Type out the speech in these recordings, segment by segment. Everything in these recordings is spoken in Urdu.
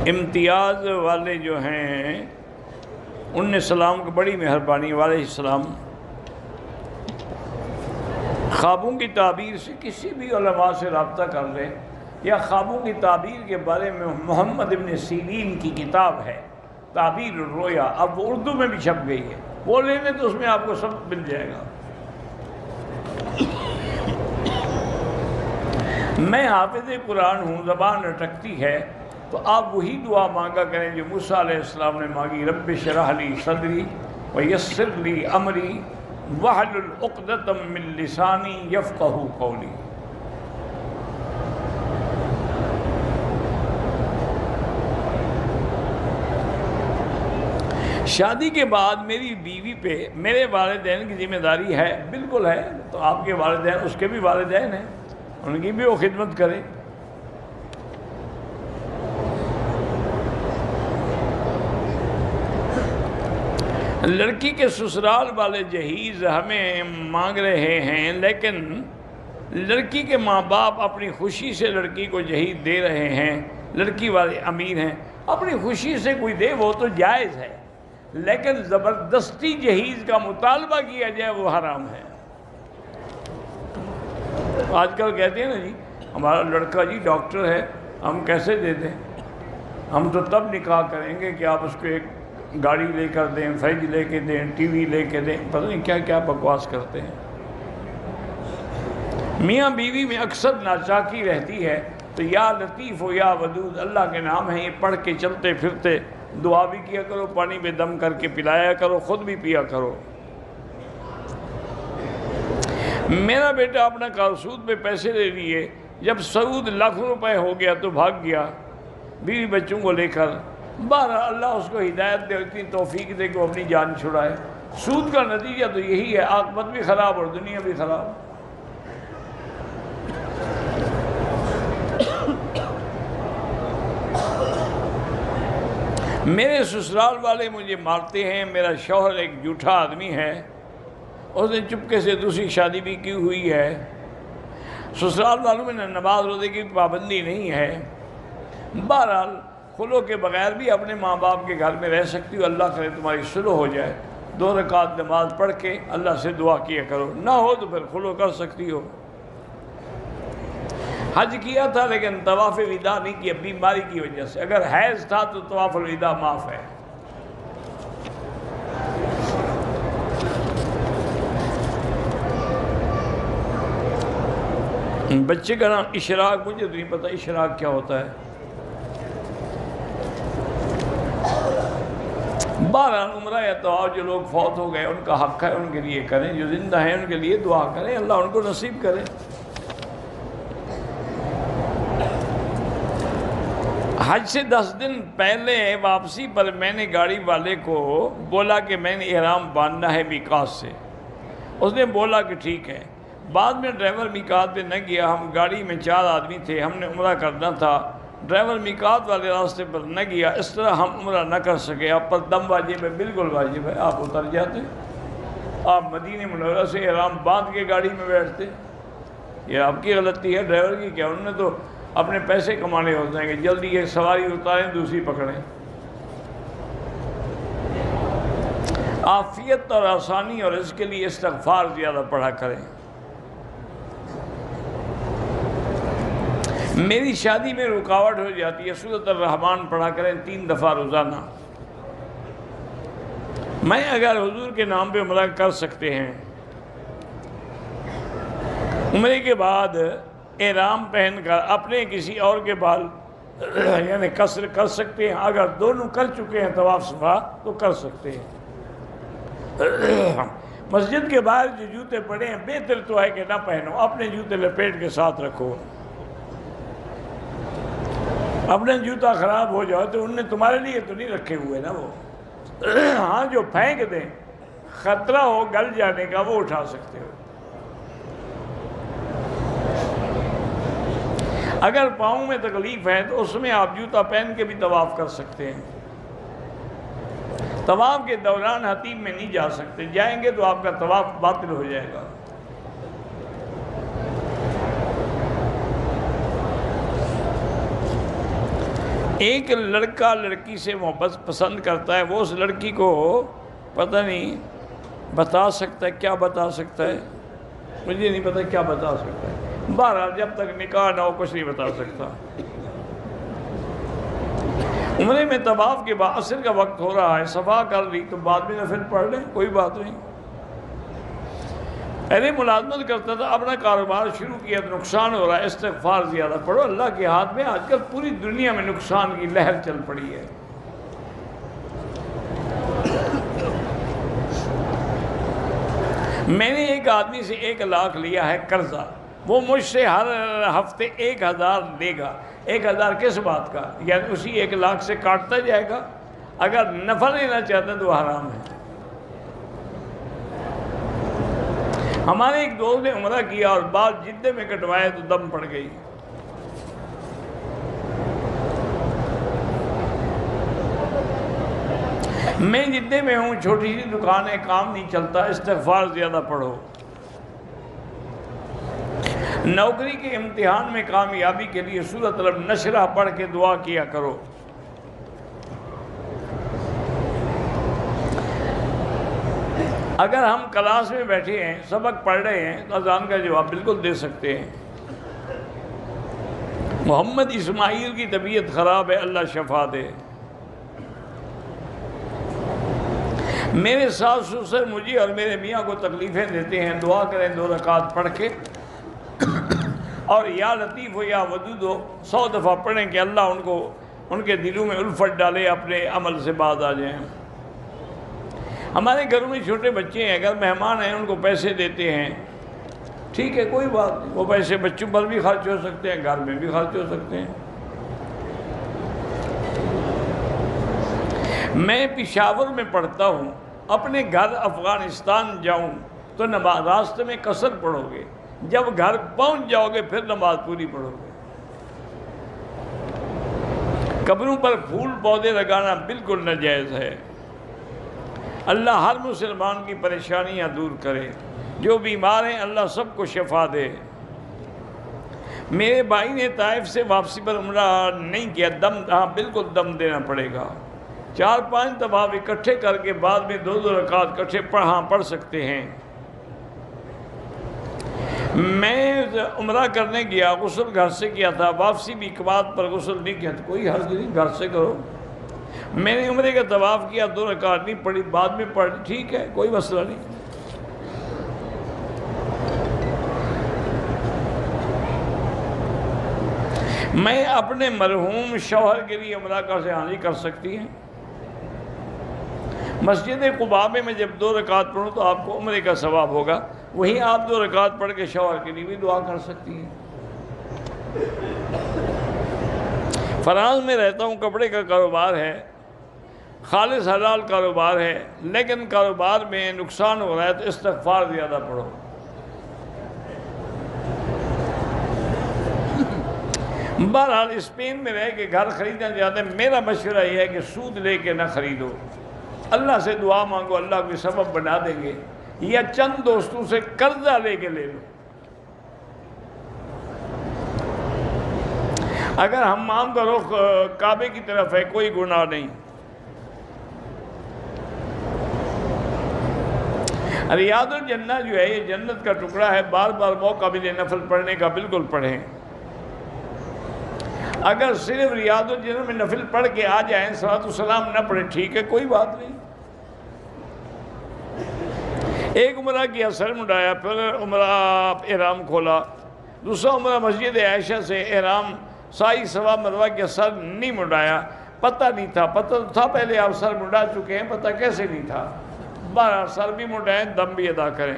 امتیاز والے جو ہیں ان نے سلام کو بڑی مہربانی والے السلام خوابوں کی تعبیر سے کسی بھی علماء سے رابطہ کر لیں، یا خوابوں کی تعبیر کے بارے میں محمد ابن سیرین کی کتاب ہے تعبیر الرؤیا، اب وہ اردو میں بھی چھپ گئی ہے، وہ لے لیں تو اس میں آپ کو سب مل جائے گا۔ میں حافظ قرآن ہوں، زبان اٹکتی ہے، تو آپ وہی دعا مانگا کریں جو موسیٰ علیہ السلام نے مانگی، رب اشرح لی صدری ویسر لی امری واحلل عقدۃ من لسانی یفقہوا قولی۔ شادی کے بعد میری بیوی پہ میرے والدین کی ذمہ داری ہے، بالکل ہے، تو آپ کے والدین اس کے بھی والدین ہیں، ان کی بھی وہ خدمت کرے۔ لڑکی کے سسرال والے جہیز ہمیں مانگ رہے ہیں، لیکن لڑکی کے ماں باپ اپنی خوشی سے لڑکی کو جہیز دے رہے ہیں، لڑکی والے امیر ہیں، اپنی خوشی سے کوئی دے وہ تو جائز ہے، لیکن زبردستی جہیز کا مطالبہ کیا جائے وہ حرام ہے۔ آج کل کہتے ہیں نا جی ہمارا لڑکا جی ڈاکٹر ہے، ہم کیسے دے دیں، ہم تو تب نکاح کریں گے کہ آپ اس کو ایک گاڑی لے کر دیں، فریج لے کے دیں، ٹی وی لے کے دیں، پتہ نہیں کیا کیا بکواس کرتے ہیں۔ میاں بیوی میں اکثر ناچاکی رہتی ہے، تو یا لطیف و یا ودود اللہ کے نام ہیں، یہ پڑھ کے چلتے پھرتے دعا بھی کیا کرو، پانی پہ دم کر کے پلایا کرو، خود بھی پیا کرو۔ میرا بیٹا اپنا سود پہ پیسے لے لیے، جب سود لاکھ روپے ہو گیا تو بھاگ گیا بیوی بچوں کو لے کر۔ بہرحال اللہ اس کو ہدایت دے، اتنی توفیق دے کہ وہ اپنی جان چھڑائے۔ سود کا نتیجہ تو یہی ہے، عاقبت بھی خراب اور دنیا بھی خراب۔ میرے سسرال والے مجھے مارتے ہیں، میرا شوہر ایک جھوٹا آدمی ہے، اس نے چپکے سے دوسری شادی بھی کی ہوئی ہے۔ سسرال والوں میں نماز روزے کی پابندی نہیں ہے۔ بہرحال خلو کے بغیر بھی اپنے ماں باپ کے گھر میں رہ سکتی ہو، اللہ کرے تمہاری صلح ہو جائے، 2 رکعت نماز پڑھ کے اللہ سے دعا کیا کرو، نہ ہو تو پھر خلو کر سکتی ہو۔ حج کیا تھا لیکن طواف وداع نہیں کیا بیماری کی وجہ سے، اگر حیض تھا تو طواف الوداع معاف ہے۔ بچے کا نام اشراق، مجھے تو نہیں پتہ اشراق کیا ہوتا ہے۔ بہرحال عمرہ یا طواف جو لوگ فوت ہو گئے ان کا حق ہے، ان کے لیے کریں، جو زندہ ہیں ان کے لیے دعا کریں، اللہ ان کو نصیب کرے۔ حج سے 10 دن پہلے واپسی پر میں نے گاڑی والے کو بولا کہ میں نے احرام باندھنا ہے میقات سے، اس نے بولا کہ ٹھیک ہے۔ بعد میں ڈرائیور میقات پہ نہ گیا، ہم گاڑی میں 4 آدمی تھے، ہم نے عمرہ کرنا تھا، ڈرائیور میقات والے راستے پر نہ گیا، اس طرح ہم عمرہ نہ کر سکے۔ آپ پر دم واجب ہے، بالکل واجب ہے، آپ اتر جاتے، آپ مدینہ منورہ سے احرام باندھ کے گاڑی میں بیٹھتے۔ یہ آپ کی غلطی ہے، ڈرائیور کی کیا، انہوں نے تو اپنے پیسے کمانے ہوتے ہیں کہ جلدی ایک سواری اتاریں دوسری پکڑیں۔ عافیت اور آسانی اور اس کے لیے استغفار زیادہ پڑھا کریں۔ میری شادی میں رکاوٹ ہو جاتی ہے، سورۃ الرحمن پڑھا کریں 3 دفعہ روزانہ۔ میں اگر حضور کے نام پہ عمرہ کر سکتے ہیں، عمرے کے بعد احرام پہن کر اپنے کسی اور کے بال یعنی قصر کر سکتے ہیں، اگر دونوں کر چکے ہیں طواف صفا تو کر سکتے ہیں۔ مسجد کے باہر جو جوتے پڑے ہیں بہتر تو ہے کہ نہ پہنو، اپنے جوتے لپیٹ کے ساتھ رکھو، اپنے جوتا خراب ہو جائے تو انہوں نے تمہارے لیے تو نہیں رکھے ہوئے نا وہ، ہاں جو پھینک دیں خطرہ ہو گل جانے کا وہ اٹھا سکتے ہو۔ اگر پاؤں میں تکلیف ہے تو اس میں آپ جوتا پہن کے بھی طواف کر سکتے ہیں۔ طواف کے دوران حتیم میں نہیں جا سکتے، جائیں گے تو آپ کا طواف باطل ہو جائے گا۔ ایک لڑکا لڑکی سے محبت پسند کرتا ہے، وہ اس لڑکی کو پتہ نہیں بتا سکتا ہے، کیا بتا سکتا ہے، مجھے نہیں پتہ کیا بتا سکتا ہے، بہرحال جب تک نکاح نہ ہو کچھ نہیں بتا سکتا۔ عمرے میں طواف کے بعد عصر کا وقت ہو رہا ہے، صفا کر لی تو بعد میں نفل پڑھ لیں، کوئی بات نہیں۔ پہلے ملازمت کرتا تھا، اپنا کاروبار شروع کیا تو نقصان ہو رہا ہے، استغفار زیادہ پڑھو، اللہ کے ہاتھ میں۔ آج کل پوری دنیا میں نقصان کی لہر چل پڑی ہے۔ میں نے ایک آدمی سے 1 لاکھ لیا ہے قرضہ، وہ مجھ سے ہر ہفتے 1000 لے گا۔ 1000 کس بات کا؟ یعنی اسی 1 لاکھ سے کاٹتا جائے گا۔ اگر نفع لینا چاہتا ہے تو حرام ہے۔ ہمارے ایک دوست نے عمرہ کیا اور بال جدے میں کٹوائے تو دم پڑ گئی۔ میں جدے میں ہوں، چھوٹی سی دکان ہے، کام نہیں چلتا، استغفار زیادہ پڑھو۔ نوکری کے امتحان میں کامیابی کے لیے سورۃ النشرہ پڑھ کے دعا کیا کرو۔ اگر ہم کلاس میں بیٹھے ہیں، سبق پڑھ رہے ہیں تو اذان کا جواب بالکل دے سکتے ہیں۔ محمد اسماعیل کی طبیعت خراب ہے، اللہ شفا دے۔ میرے ساس سسر مجھے اور میرے میاں کو تکلیفیں دیتے ہیں، دعا کریں 2 رکعت پڑھ کے، اور یا لطیف ہو یا ودود ہو 100 دفعہ پڑھیں کہ اللہ ان کے دلوں میں الفت ڈالے، اپنے عمل سے باز آ جائیں۔ ہمارے گھروں میں چھوٹے بچے ہیں، اگر مہمان ہیں ان کو پیسے دیتے ہیں، ٹھیک ہے، کوئی بات نہیں، وہ پیسے بچوں پر بھی خرچ ہو سکتے ہیں، گھر میں بھی خرچ ہو سکتے ہیں۔ میں پشاور میں پڑھتا ہوں، اپنے گھر افغانستان جاؤں تو نماز راستے میں قصر پڑھو گے، جب گھر پہنچ جاؤ گے پھر نماز پوری پڑھو گے۔ قبروں پر پھول پودے لگانا بالکل ناجائز ہے۔ اللہ ہر مسلمان کی پریشانیاں دور کرے، جو بیمار ہیں اللہ سب کو شفا دے۔ میرے بھائی نے طائف سے واپسی پر عمرہ نہیں کیا، بالکل دم دینا پڑے گا۔ 4-5 طواف اکٹھے کر کے بعد میں 2 رکعت اکٹھے پڑھ سکتے ہیں۔ میں عمرہ کرنے گیا، غسل گھر سے کیا تھا، واپسی بھی اقامت پر غسل نہیں کیا، کوئی حرج نہیں، گھر سے کرو۔ میں نے عمرے کا طواف کیا، 2 رکعت نہیں پڑھی، بعد میں پڑھ، ٹھیک ہے، کوئی مسئلہ نہیں۔ میں اپنے مرحوم شوہر کے لیے عمرہ کر سکتی ہیں۔ مسجد قباء میں جب 2 رکعت پڑھوں تو آپ کو عمرے کا ثواب ہوگا، وہیں آپ 2 رکعت پڑھ کے شوہر کے لیے بھی دعا کر سکتی ہیں۔ فرانس میں رہتا ہوں، کپڑے کا کاروبار ہے، خالص حلال کاروبار ہے، لیکن کاروبار میں نقصان ہو رہا ہے تو استغفار زیادہ پڑھو۔ بہرحال اسپین میں رہ کے گھر خریدنا چاہتے ہیں، میرا مشورہ یہ ہے کہ سود لے کے نہ خریدو، اللہ سے دعا مانگو، اللہ کوئی سبب بنا دیں گے، یا چند دوستوں سے قرضہ لے کے لے لو۔ اگر حمام کا رخ کعبے کی طرف ہے کوئی گناہ نہیں۔ ریاض الجنہ جو ہے یہ جنت کا ٹکڑا ہے، بار بار موقع ملے نفل پڑھنے کا بالکل پڑھیں۔ اگر صرف ریاض الجنہ میں نفل پڑھ کے آ جائیں، صلاۃ السلام نہ پڑھیں، ٹھیک ہے، کوئی بات نہیں۔ ایک عمرہ کیا، سر مڈایا، پھر عمرہ احرام کھولا، دوسرا عمرہ مسجد عائشہ سے احرام سائی صفا مروہ کیا، سر نہیں مڈایا، پتہ نہیں تھا، پتہ تھا پہلے آپ سر مڈا چکے ہیں، پتہ کیسے نہیں تھا، بارہ سر بھی مڈائیں، دم بھی ادا کریں۔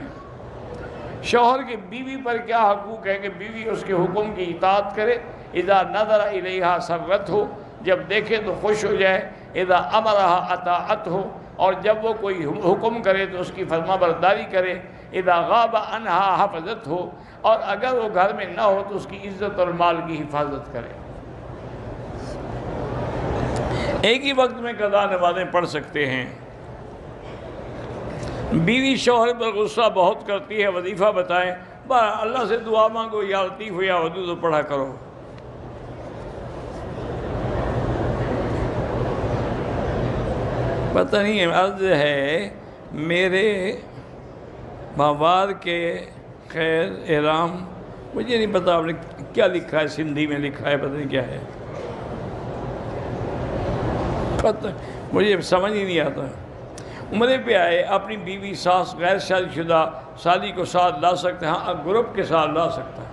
شوہر کی بیوی پر کیا حقوق ہے کہ بیوی اس کے حکم کی اطاعت کرے، اذا نظر الیہا سرت ہو، جب دیکھے تو خوش ہو جائے، اذا امرہا اطاعت ہو، اور جب وہ کوئی حکم کرے تو اس کی فرما برداری کرے، اذا غاب عنہا حفظت ہو، اور اگر وہ گھر میں نہ ہو تو اس کی عزت اور مال کی حفاظت کرے۔ ایک ہی وقت میں قضا نمازیں پڑھ سکتے ہیں۔ بیوی شوہر پر غصہ بہت کرتی ہے، وظیفہ بتائیں، اللہ سے دعا مانگو، یا لطیف یا ودود پڑھا کرو۔ پتہ نہیں عرض ہے میرے ماوار کے خیر احرام، مجھے نہیں پتا آپ نے کیا لکھا ہے، سندھی میں لکھا ہے، پتہ نہیں کیا ہے، پتہ مجھے سمجھ ہی نہیں آتا۔ عمرے پہ آئے، اپنی بیوی ساس غیر شادی شدہ سالی کو ساتھ لا سکتے ہیں، ہاں گروپ کے ساتھ لا سکتا ہے،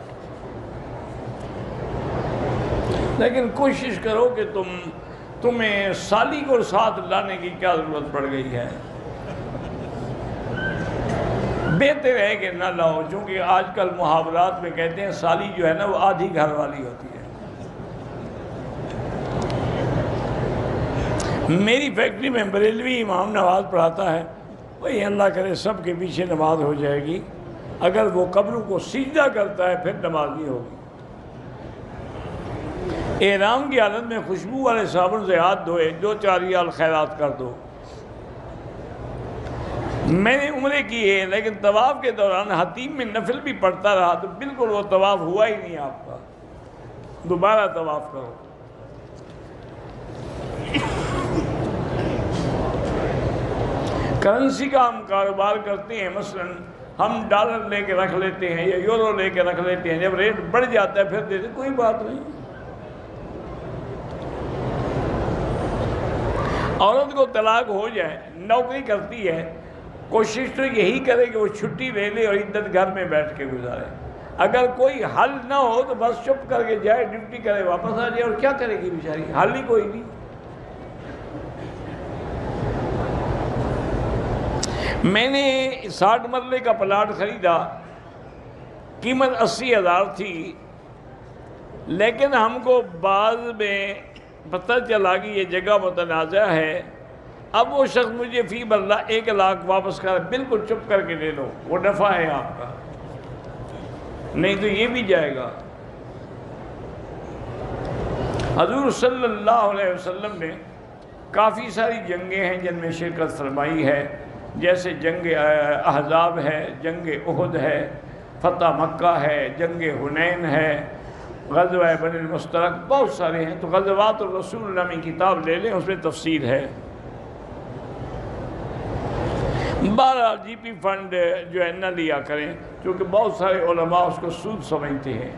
لیکن کوشش کرو کہ تمہیں سالی کو ساتھ لانے کی کیا ضرورت پڑ گئی ہے، بہتر ہے کہ نہ لاؤ، چونکہ آج کل محاورات میں کہتے ہیں سالی جو ہے نا وہ آدھی گھر والی ہوتی ہے۔ میری فیکٹری میں بریلوی امام نماز پڑھاتا ہے، وہی اللہ کرے سب کے پیچھے نماز ہو جائے گی، اگر وہ قبروں کو سجدہ کرتا ہے پھر نماز نہیں ہوگی۔ احرام کی حالت میں خوشبو والے صابن سے ہاتھ دھوئے، 2-4 ریال خیرات کر دو۔ میں نے عمرے کی ہے لیکن طواف کے دوران حتیم میں نفل بھی پڑھتا رہا تو بالکل وہ طواف ہوا ہی نہیں آپ کا، دوبارہ طواف کرو۔ کرنسی کا ہم کاروبار کرتے ہیں، مثلا ہم ڈالر لے کے رکھ لیتے ہیں یا یورو لے کے رکھ لیتے ہیں، جب ریٹ بڑھ جاتا ہے پھر دیتے، کوئی بات نہیں۔ عورت کو طلاق ہو جائے، نوکری کرتی ہے، کوشش تو یہی کرے کہ وہ چھٹی لے لے اور عدت گھر میں بیٹھ کے گزارے، اگر کوئی حل نہ ہو تو بس چپ کر کے جائے، ڈیوٹی کرے، واپس آ جائے، اور کیا کرے گی بیچاری، حل ہی کوئی نہیں۔ میں نے 60 مرلے کا پلاٹ خریدا، قیمت 80,000 تھی، لیکن ہم کو بعد میں پتہ چلا کہ یہ جگہ متنازع ہے، اب وہ شخص مجھے فی مرلہ 1 لاکھ واپس کر، بالکل چپ کر کے لے لو، وہ نفع ہے آپ کا، نہیں تو یہ بھی جائے گا۔ حضور صلی اللہ علیہ وسلم نے کافی ساری جنگیں ہیں جن میں شرکت فرمائی ہے، جیسے جنگ احزاب ہے، جنگ احد ہے، فتح مکہ ہے، جنگ حنین ہے، غزوہ بنی المستلق، بہت سارے ہیں، تو غزوات الرسول نامی کتاب لے لیں، اس میں تفصیل ہے۔ 12 جی پی فنڈ جو ہے نہ لیا کریں، کیونکہ بہت سارے علماء اس کو سود سمجھتے ہیں۔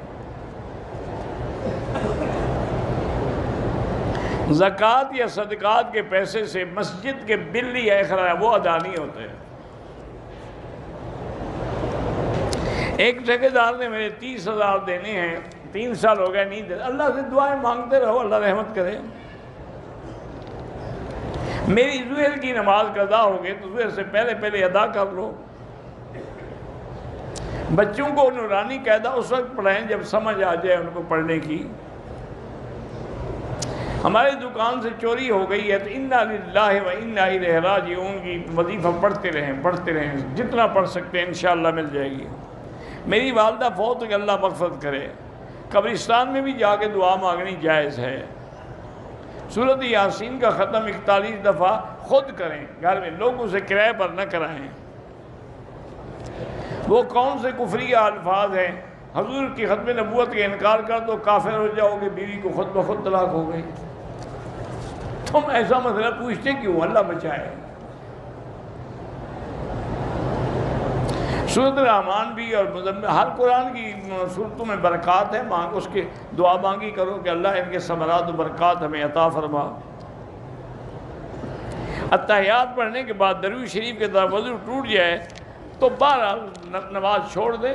زکوٰۃ یا صدقات کے پیسے سے مسجد کے بل یا اخراج وہ ادا نہیں ہوتے۔ ایک ٹھیکیدار نے میرے 30,000 دینے ہیں، 3 سال ہو گئے نہیں دے، اللہ سے دعائیں مانگتے رہو، اللہ رحمت کرے۔ میری ظہر کی نماز قضا ہو گئی تو ظہر سے پہلے ادا کر لو۔ بچوں کو نورانی قاعدہ اس وقت پڑھائیں جب سمجھ آ جائے ان کو پڑھنے کی۔ ہماری دکان سے چوری ہو گئی ہے تو انا للہ و انا الیہ راجعون کی وظیفہ پڑھتے رہیں، جتنا پڑھ سکتے ہیں انشاءاللہ مل جائے گی۔ میری والدہ فوت کہ اللہ مغفرت کرے، قبرستان میں بھی جا کے دعا مانگنی جائز ہے۔ سورۃ یاسین کا ختم 41 دفعہ خود کریں، گھر میں لوگوں سے کرائے پر نہ کرائیں۔ وہ کون سے کفری الفاظ ہیں؟ حضور کی ختم نبوت کا انکار کر دو کافر ہو جاؤ گے، بیوی کو خود بخود طلاق ہو گئی۔ تم ایسا مسئلہ پوچھتے کیوں؟ اللہ بچائے۔ سورۃ الرحمن بھی اور مزمل، ہر قرآن کی صورتوں میں برکات ہے، اس کی دعا مانگی کرو کہ اللہ ان کے ثمرات و برکات ہمیں عطا فرما۔ اتحیات پڑھنے کے بعد درود شریف کے طرف وضو ٹوٹ جائے تو بہرحال نماز چھوڑ دیں،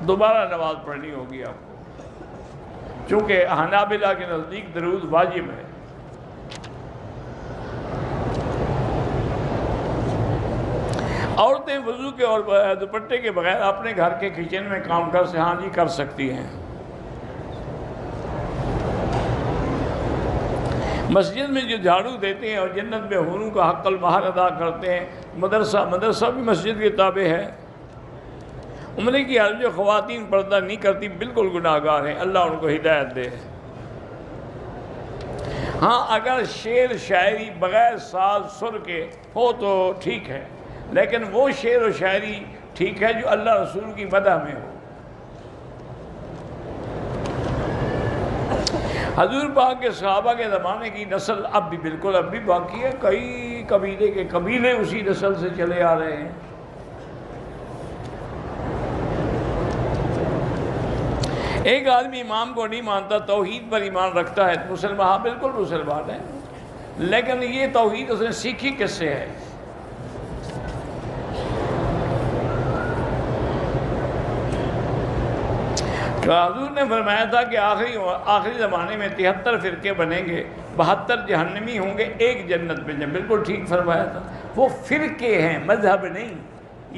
دوبارہ نماز پڑھنی ہوگی آپ کو، چونکہ حنابلہ کے نزدیک درود واجب ہے۔ عورتیں وضو کے اور دوپٹے کے بغیر اپنے گھر کے کچن میں کام کر سکتی ہیں۔ مسجد میں جو جھاڑو دیتے ہیں اور جنت میں حوروں کا حق المہر ادا کرتے ہیں، مدرسہ بھی مسجد کے تابع ہے۔ عمرے کی حالت جو خواتین پردہ نہیں کرتی بالکل گناہگار ہیں، اللہ ان کو ہدایت دے۔ ہاں اگر شعر شاعری بغیر ساز سر کے ہو تو ٹھیک ہے، لیکن وہ شعر و شاعری ٹھیک ہے جو اللہ رسول کی مدح میں ہو۔ حضور پاک کے صحابہ کے زمانے کی نسل اب بھی بالکل اب بھی باقی ہے، کئی قبیلے کے قبیلے اسی نسل سے چلے آ رہے ہیں۔ ایک آدمی امام کو نہیں مانتا، توحید پر ایمان رکھتا ہے، مسلمان، ہاں بالکل مسلمان ہے، لیکن یہ توحید اس نے سیکھی کس سے ہے؟ تو حضور نے فرمایا تھا کہ آخری زمانے میں 73 فرقے بنیں گے، 72 جہنمی ہوں گے، ایک جنت میں جائیں۔ بالکل ٹھیک فرمایا تھا۔ وہ فرقے ہیں، مذہب نہیں۔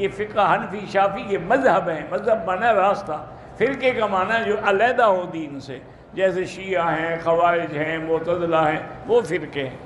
یہ فقہ حنفی شافی یہ مذہب ہیں، مذہب مانا راستہ، فرقے کا معنی ہے جو علیحدہ ہو دین سے، جیسے شیعہ ہیں، خوارج ہیں، معتزلہ ہیں، وہ فرقے ہیں۔